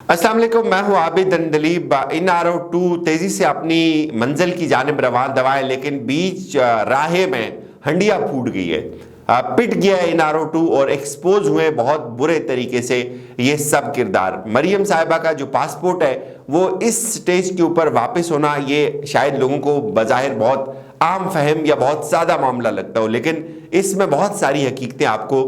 अस्सलाम वालेकुम, मैं हूं आबिद अंदलीब। इन आर ओ टू तेजी से अपनी मंजिल की जानिब रवाना है, लेकिन बीच राहे में हंडिया फूट गई है। पिट गया इन आर ओ टू और एक्सपोज हुए बहुत बुरे तरीके से ये सब किरदार। मरियम साहिबा का जो पासपोर्ट है वो इस स्टेज के ऊपर वापस होना, ये शायद लोगों को बज़ाहिर बहुत आम फहम या बहुत सादा मामला लगता हो, लेकिन इसमें बहुत सारी हकीकतें आपको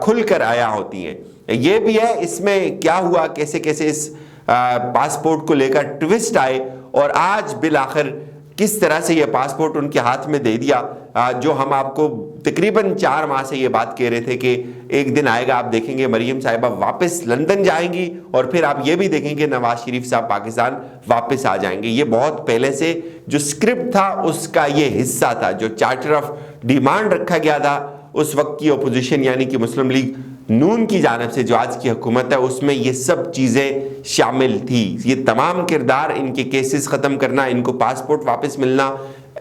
खुल कर आया होती हैं। ये भी है इसमें क्या हुआ, कैसे कैसे इस पासपोर्ट को लेकर ट्विस्ट आए और आज बिल आखिर किस तरह से ये पासपोर्ट उनके हाथ में दे दिया। जो हम आपको तकरीबन 4 माह से ये बात कह रहे थे कि एक दिन आएगा, आप देखेंगे मरियम साहिबा वापस लंदन जाएंगी और फिर आप ये भी देखेंगे नवाज शरीफ साहब पाकिस्तान वापस आ जाएंगे। ये बहुत पहले से जो स्क्रिप्ट था उसका ये हिस्सा था, जो चार्टर ऑफ डिमांड रखा गया था उस वक्त की अपोजिशन यानी कि मुस्लिम लीग नून की जानिब से जो आज की हुकूमत है उसमें ये सब चीज़ें शामिल थी। ये तमाम किरदार, इनके केसेस ख़त्म करना, इनको पासपोर्ट वापस मिलना,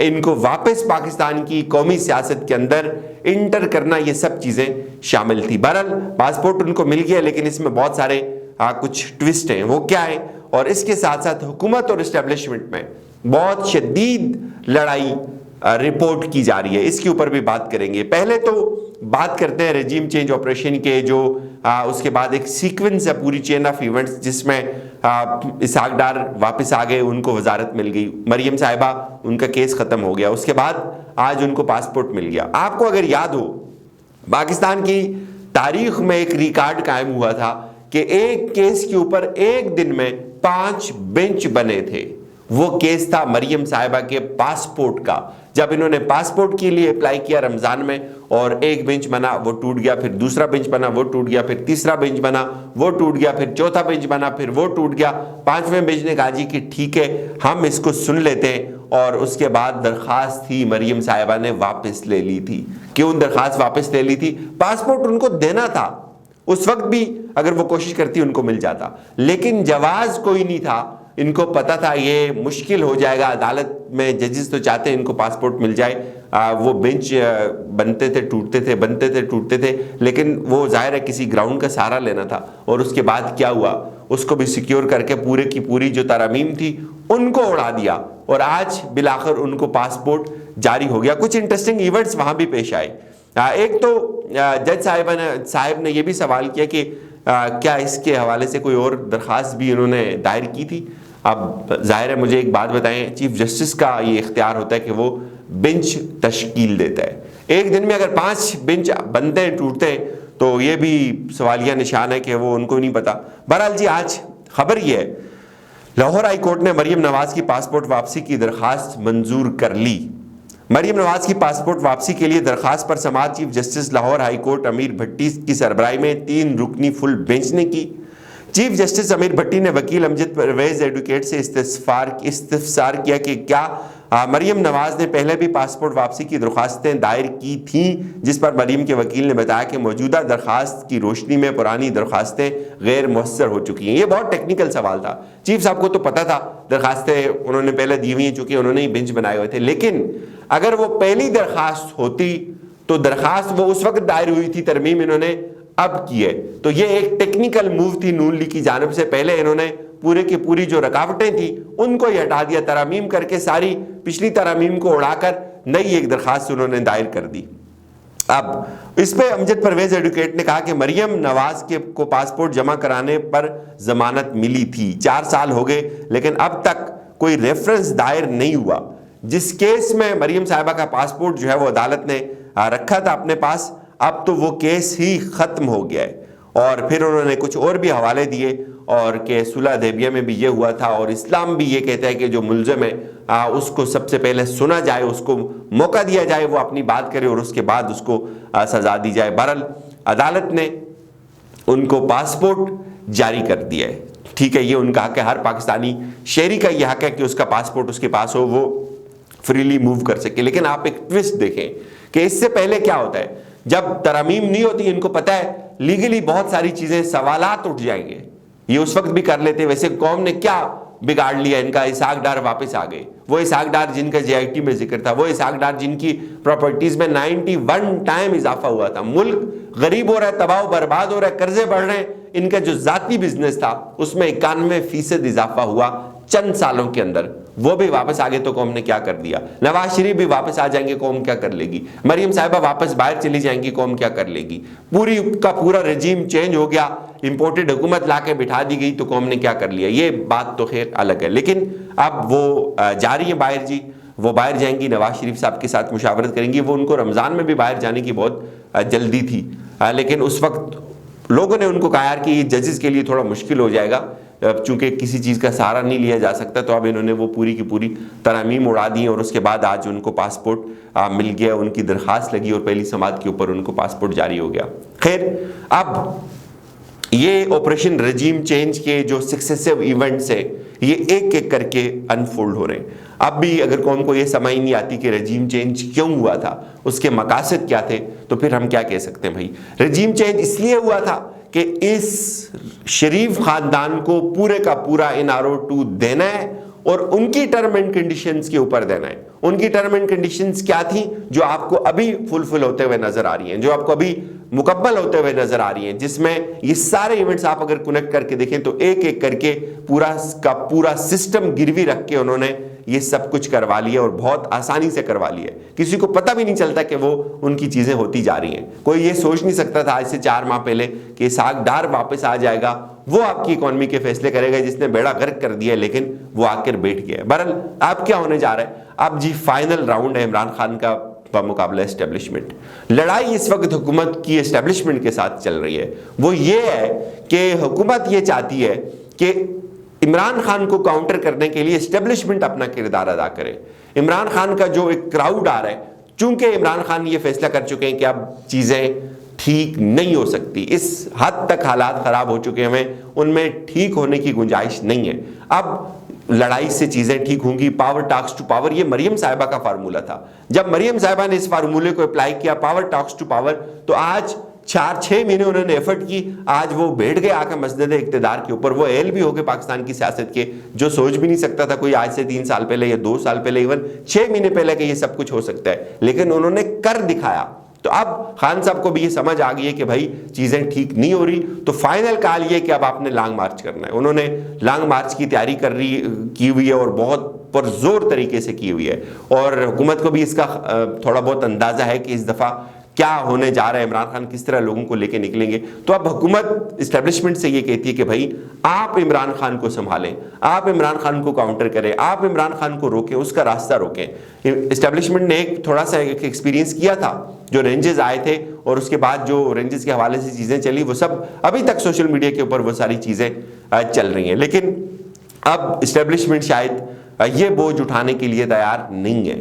इनको वापस पाकिस्तान की कौमी सियासत के अंदर इंटर करना, ये सब चीज़ें शामिल थी। बहरहाल पासपोर्ट उनको मिल गया, लेकिन इसमें बहुत सारे कुछ ट्विस्ट हैं। वो क्या है, और इसके साथ साथ हुकूमत और इस्टेब्लिशमेंट में बहुत शदीद लड़ाई रिपोर्ट की जा रही है, इसके ऊपर भी बात करेंगे। पहले तो बात करते हैं रेजिम चेंज ऑपरेशन के, जो उसके बाद एक सीक्वेंस है, पूरी चेन ऑफ इवेंट्स, जिसमें इसहाक डार वापस आ गए, उनको वजारत मिल गई, मरियम साहिबा उनका केस ख़त्म हो गया, उसके बाद आज उनको पासपोर्ट मिल गया। आपको अगर याद हो, पाकिस्तान की तारीख में एक रिकॉर्ड कायम हुआ था कि एक केस के ऊपर एक दिन में 5 बेंच बने थे। वो केस था मरियम साहिबा के पासपोर्ट का। जब इन्होंने पासपोर्ट के लिए अप्लाई किया रमज़ान में, और एक बेंच बना वो टूट गया, फिर दूसरा बेंच बना वो टूट गया, फिर तीसरा बेंच बना वो टूट गया, फिर चौथा बेंच बना फिर वो टूट गया। 5वें बेंच ने कहा जी कि ठीक है हम इसको सुन लेते हैं, और उसके बाद दरख्वास्त थी मरियम साहिबा ने वापस ले ली थी। क्यों दरख्वास्त वापस ले ली थी? पासपोर्ट उनको देना था, उस वक्त भी अगर वो कोशिश करती उनको मिल जाता, लेकिन जवाज कोई नहीं था। इनको पता था ये मुश्किल हो जाएगा, अदालत में जजेस तो चाहते हैं इनको पासपोर्ट मिल जाए। वो बेंच बनते थे टूटते थे, बनते थे टूटते थे, लेकिन वो जाहिर है किसी ग्राउंड का सहारा लेना था। और उसके बाद क्या हुआ, उसको भी सिक्योर करके पूरे की पूरी जो तरमीम थी उनको उड़ा दिया, और आज बिलाखिर उनको पासपोर्ट जारी हो गया। कुछ इंटरेस्टिंग इवेंट्स वहाँ भी पेश आए। एक तो जज साहब ने यह भी सवाल किया कि क्या इसके हवाले से कोई और दरख्वास्त भी इन्होंने दायर की थी। अब जाहिर है, मुझे एक बात बताएं, चीफ जस्टिस का ये इख्तियार होता है कि वो बेंच तश्कील देता है। एक दिन में अगर 5 बेंच बनते हैं टूटते हैं तो ये भी सवालिया निशान है कि वो उनको नहीं पता। बहरहाल जी, आज खबर ये है, लाहौर हाई कोर्ट ने मरियम नवाज की पासपोर्ट वापसी की दरख्वास्त मंजूर कर ली। मरियम नवाज की पासपोर्ट वापसी के लिए दरख्वास्त पर समाअत chief justice Lahore high court Amir Bhatti की सरबराही में 3 रुकनी फुल बेंच ने की। चीफ जस्टिस अमीर भट्टी ने वकील अमजद परवेज एडवोकेट से इस्तफसार किया कि क्या मरियम नवाज ने पहले भी पासपोर्ट वापसी की दरख्वास्तें दायर की थीं, जिस पर मरियम के वकील ने बताया कि मौजूदा दरख्वास्त की रोशनी में पुरानी दरख्वास्तें गैर मुअस्सर हो चुकी हैं। ये बहुत टेक्निकल सवाल था। चीफ साहब को तो पता था दरख्वास्तें उन्होंने पहले दी हुई हैं, चूँकि उन्होंने ही बेंच बनाए हुए थे, लेकिन अगर वो पहली दरख्वास्त होती तो दरख्वास्त वो उस वक्त दायर हुई थी, तरमीम इन्होंने अब की है। तो ये एक टेक्निकल मूव थी नून लीग की जानिब से। पहले इन्होंने पूरे की पूरी जो रकावटें थी उनको ही हटा दिया, तरामीम करके सारी पिछली तरामीम को उड़ाकर नई एक दरख्वास्त उन्होंने दायर कर दी। अब इस पे अमजद परवेज एडवोकेट ने कहा कि मरियम नवाज के को पासपोर्ट जमा कराने पर जमानत मिली थी, 4 साल हो गए, लेकिन अब तक कोई रेफरेंस दायर नहीं हुआ। जिस केस में मरियम साहिबा का पासपोर्ट जो है वो अदालत ने रखा था अपने पास, अब तो वो केस ही ख़त्म हो गया है। और फिर उन्होंने कुछ और भी हवाले दिए, और कि सुलह हुदैबिया में भी ये हुआ था, और इस्लाम भी ये कहता है कि जो मुल्ज़िम है उसको सबसे पहले सुना जाए, उसको मौका दिया जाए, वो अपनी बात करे और उसके बाद उसको सज़ा दी जाए। बहरहाल अदालत ने उनको पासपोर्ट जारी कर दिया है। ठीक है, ये उनका हक है, हर पाकिस्तानी शहरी का ये हक है कि उसका पासपोर्ट उसके पास हो, वो फ्रीली मूव कर सके। लेकिन आप एक ट्विस्ट देखें कि इससे पहले क्या होता है, जब तरमीम नहीं होती, इनको पता है लीगली बहुत सारी चीजें सवालात उठ जाएंगे, ये उस वक्त भी कर लेते। वैसे कौम ने क्या बिगाड़ लिया इनका? इसहाक डार वापस आ गए, वो इसहाक डार जिनका JIT में जिक्र था, वो इसहाक डार जिनकी प्रॉपर्टीज में 91 टाइम इजाफा हुआ था। मुल्क गरीब हो रहा है, तबाह बर्बाद हो रहा है, कर्जे बढ़ रहे हैं, ان کا جو ذاتی بزنس تھا اس میں 91% اضافہ ہوا چند سالوں کے اندر، وہ بھی واپس آگے تو قوم نے کیا کر دیا. نواز شریف بھی واپس آ جائیں گے، قوم کیا کر لے گی. مریم صاحبہ واپس باہر چلی جائیں گی، قوم کیا کر لے گی. پوری کا پورا رجیم چینج ہو گیا، امپورٹڈ حکومت لا کے بٹھا دی گئی تو قوم نے کیا کر لیا. یہ بات تو خیر الگ ہے، لیکن اب وہ جا رہی ہیں باہر. جی وہ باہر جائیں گی، نواز شریف صاحب کے ساتھ مشاورت کریں گی. وہ ان کو رمضان میں بھی باہر جانے کی بہت جلدی تھی، لیکن اس وقت لوگوں نے ان کو کہا یار کہ یہ ججز کے لیے تھوڑا مشکل ہو جائے گا چونکہ کسی چیز کا سہارا نہیں لیا جا سکتا. تو اب انہوں نے وہ پوری کی پوری ترامیم اڑا دی اور اس کے بعد آج ان کو پاسپورٹ مل گیا. ان کی درخواست لگی اور پہلی سماعت کے اوپر ان کو پاسپورٹ جاری ہو گیا. خیر اب یہ آپریشن رجیم چینج کے جو سکسیسو ایونٹس ہیں یہ ایک ایک کر کے انفولڈ ہو رہے ہیں. اب بھی اگر قوم کو یہ سمجھ نہیں آتی کہ رجیم چینج کیوں ہوا تھا، اس کے مقاصد کیا تھے، تو پھر ہم کیا کہہ سکتے ہیں. بھائی رجیم چینج اس لیے ہوا تھا کہ اس شریف خاندان کو پورے کا پورا NRO2 دینا ہے اور ان کی ٹرم اینڈ کنڈیشنز کے اوپر دینا ہے. ان کی ٹرم اینڈ کنڈیشنز کیا تھیں جو آپ کو ابھی فلفل ہوتے ہوئے نظر آ رہی ہیں، جو آپ کو ابھی مکمل ہوتے ہوئے نظر آ رہی ہیں، جس میں یہ سارے ایونٹس آپ اگر کنیکٹ کر کے دیکھیں تو ایک ایک کر کے پورا کا پورا سسٹم گروی رکھ کے انہوں نے یہ سب کچھ کروا لیا اور بہت آسانی سے کروا لیا. کسی کو پتہ بھی نہیں چلتا کہ وہ ان کی چیزیں ہوتی جا رہی ہیں. کوئی یہ سوچ نہیں سکتا تھا آج سے 4 ماہ پہلے کہ اسحاق ڈار واپس آ جائے گا، وہ آپ کی اکانومی کے فیصلے کرے گا جس نے بیڑا غرق کر دیا، لیکن وہ آ کر بیٹھ گیا. بہرحال اب کیا ہونے جا رہا ہے، اب جی فائنل راؤنڈ ہے عمران خان کا بمقابلہ اسٹیبلشمنٹ. لڑائی اس وقت حکومت کی اسٹیبلشمنٹ کے ساتھ چل رہی ہے. وہ یہ ہے کہ حکومت یہ چاہتی ہے کہ عمران خان کو کاؤنٹر کرنے کے لیے اسٹیبلشمنٹ اپنا کردار ادا کرے. عمران خان کا جو ایک کراؤڈ آ رہا ہے، چونکہ عمران خان یہ فیصلہ کر چکے ہیں کہ اب چیزیں ٹھیک نہیں ہو سکتی، اس حد تک حالات خراب ہو چکے ہیں، ان میں ٹھیک ہونے کی گنجائش نہیں ہے. اب لڑائی سے چیزیں ٹھیک ہوں گی. پاور ٹاکس ٹو پاور یہ مریم صاحبہ کا فارمولہ تھا. جب مریم صاحبہ نے اس فارمولے کو اپلائی کیا پاور ٹاکس ٹو پاور، تو آج 4-6 مہینے انہوں نے ایفرٹ کی، آج وہ بیٹھ گئے آ کے مسند اقتدار کے اوپر. وہ اہل بھی ہو گئے پاکستان کی سیاست کے، جو سوچ بھی نہیں سکتا تھا کوئی آج سے 3 سال پہلے یا 2 سال پہلے، ایون 6 مہینے پہلے کہ یہ سب کچھ ہو سکتا ہے، لیکن انہوں نے کر دکھایا. تو اب خان صاحب کو بھی یہ سمجھ آ گئی ہے کہ بھائی چیزیں ٹھیک نہیں ہو رہی. تو فائنل کال یہ کہ اب آپ نے لانگ مارچ کرنا ہے. انہوں نے لانگ مارچ کی تیاری کی ہوئی ہے اور بہت پرزور طریقے سے کی ہوئی ہے، اور حکومت کو بھی اس کا تھوڑا بہت اندازہ ہے کہ اس دفعہ کیا ہونے جا رہا ہے، عمران خان کس طرح لوگوں کو لے کے نکلیں گے. تو اب حکومت اسٹیبلشمنٹ سے یہ کہتی ہے کہ بھائی آپ عمران خان کو سنبھالیں، آپ عمران خان کو کاؤنٹر کریں، آپ عمران خان کو روکیں، اس کا راستہ روکیں. اسٹیبلشمنٹ نے ایک تھوڑا سا ایکسپیرینس کیا تھا، جو رینجز آئے تھے اور اس کے بعد جو رینجز کے حوالے سے چیزیں چلی، وہ سب ابھی تک سوشل میڈیا کے اوپر وہ ساری چیزیں چل رہی ہیں. لیکن اب اسٹیبلشمنٹ شاید یہ بوجھ اٹھانے کے لیے تیار نہیں ہے.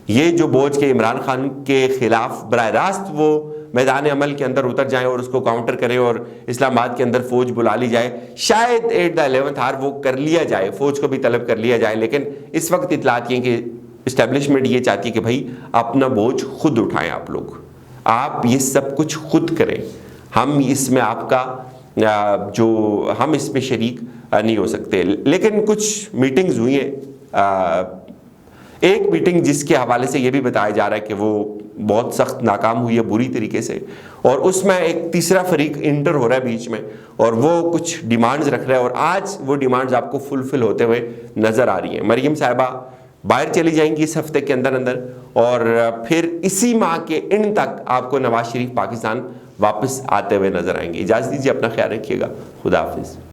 یہ جو بوجھ کے عمران خان کے خلاف براہ راست وہ میدان عمل کے اندر اتر جائیں اور اس کو کاؤنٹر کریں اور اسلام آباد کے اندر فوج بلا لی جائے، شاید ایٹ دا 11th hour وہ کر لیا جائے، فوج کو بھی طلب کر لیا جائے. لیکن اس وقت اطلاعات یہ کہ اسٹیبلشمنٹ یہ چاہتی ہے کہ بھائی اپنا بوجھ خود اٹھائیں، آپ یہ سب کچھ خود کریں. ہم اس میں آپ کا ہم اس میں شریک نہیں ہو سکتے. لیکن کچھ میٹنگز ہوئی ہیں. ایک میٹنگ جس کے حوالے سے یہ بھی بتایا جا رہا ہے کہ وہ بہت سخت ناکام ہوئی ہے بری طریقے سے، اور اس میں ایک تیسرا فریق انٹر ہو رہا ہے بیچ میں، اور وہ کچھ ڈیمانڈز رکھ رہا ہے، اور آج وہ ڈیمانڈز آپ کو فلفل ہوتے ہوئے نظر آ رہی ہیں. مریم صاحبہ باہر چلی جائیں گی اس ہفتے کے اندر، اور پھر اسی ماہ کے اینڈ تک آپ کو نواز شریف پاکستان واپس آتے ہوئے نظر آئیں گے. اجازت دیجیے، اپنا خیال رکھیے گا. خدا حافظ.